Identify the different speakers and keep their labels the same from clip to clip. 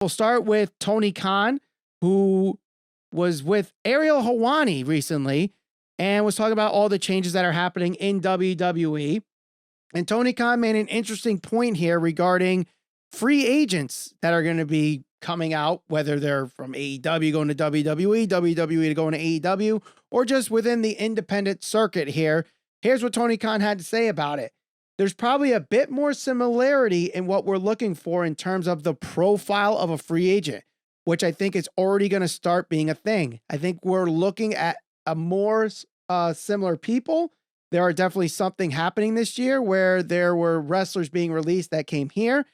Speaker 1: We'll start with Tony Khan, who was with Ariel Helwani recently and was talking about all the changes that are happening in WWE. And Tony Khan made an interesting point here regarding free agents that are going to be coming out, whether they're from AEW going to WWE, WWE to going to AEW, or just within the independent circuit here. Here's what Tony Khan had to say about it. There's probably a bit more similarity in what we're looking for in terms of the profile of a free agent, which I think is already going to start being a thing. I think we're looking at a more similar people. There are definitely something happening this year where there were wrestlers being released that came here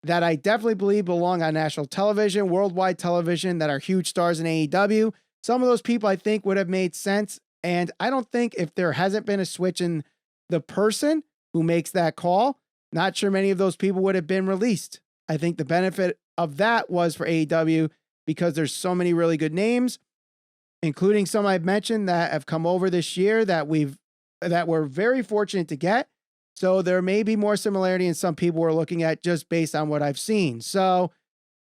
Speaker 1: that I definitely believe belong on national television, worldwide television, that are huge stars in AEW. Some of those people I think would have made sense. And I don't think if there hasn't been a switch in the person who makes that call, not sure many of those people would have been released. I think the benefit of that was for AEW because there's so many really good names, including some I've mentioned that have come over this year that we're very fortunate to get. So there may be more similarity in some people we're looking at just based on what I've seen. So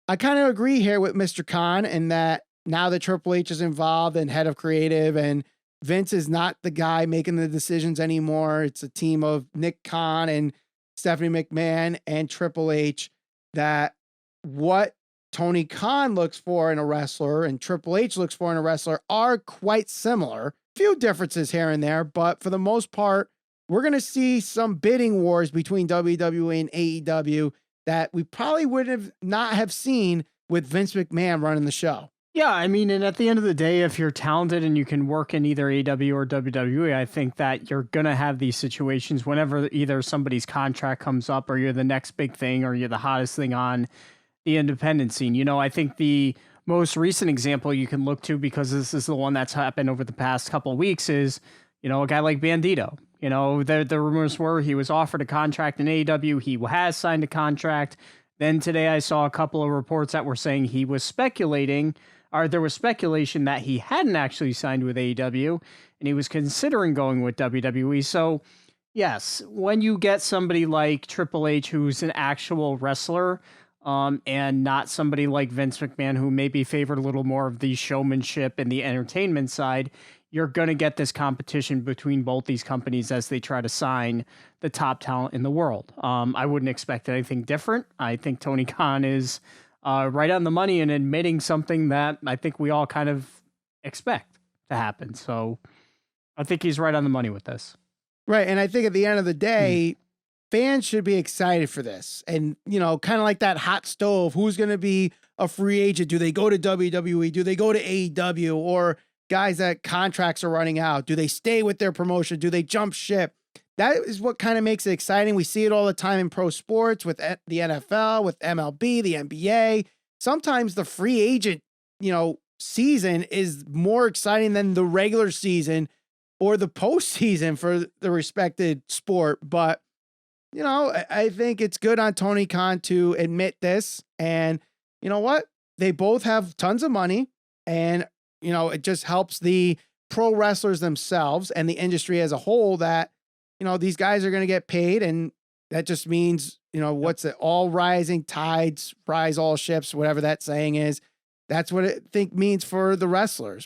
Speaker 1: I kind of agree here with Mr. Khan in that now that Triple H is involved and head of creative and Vince is not the guy making the decisions anymore. It's a team of Nick Khan and Stephanie McMahon and Triple H, that what Tony Khan looks for in a wrestler and Triple H looks for in a wrestler are quite similar. Few differences here and there, but for the most part, we're going to see some bidding wars between WWE and AEW that we probably would have not have seen with Vince McMahon running the show.
Speaker 2: Yeah, I mean, and at the end of the day, if you're talented and you can work in either AEW or WWE, I think that you're going to have these situations whenever either somebody's contract comes up or you're the next big thing or you're the hottest thing on the independent scene. You know, I think the most recent example you can look to, because this is the one that's happened over the past couple of weeks, is, you know, a guy like Bandito. You know, the rumors were he was offered a contract in AEW. He has signed a contract. Then today I saw a couple of reports that were saying he was speculating, or there was speculation that he hadn't actually signed with AEW and he was considering going with WWE. So yes, when you get somebody like Triple H, who's an actual wrestler, and not somebody like Vince McMahon, who maybe favored a little more of the showmanship and the entertainment side, you're going to get this competition between both these companies as they try to sign the top talent in the world. I wouldn't expect anything different. I think Tony Khan is right on the money and admitting something that I think we all kind of expect to happen. So I think he's right on the money with this.
Speaker 1: Right. And I think at the end of the day, fans should be excited for this. And, you know, kind of like that hot stove, who's going to be a free agent? Do they go to WWE? Do they go to AEW? Or guys that contracts are running out? Do they stay with their promotion? Do they jump ship? That is what kind of makes it exciting. We see it all the time in pro sports with the NFL, with MLB, the NBA. Sometimes the free agent, you know, season is more exciting than the regular season or the postseason for the respected sport. But, you know, I think it's good on Tony Khan to admit this. And you know what? They both have tons of money, and, you know, it just helps the pro wrestlers themselves and the industry as a whole that, you know, these guys are going to get paid. And that just means, you know, what's it? All rising tides rise all ships, whatever that saying is. That's what it think means for the wrestlers.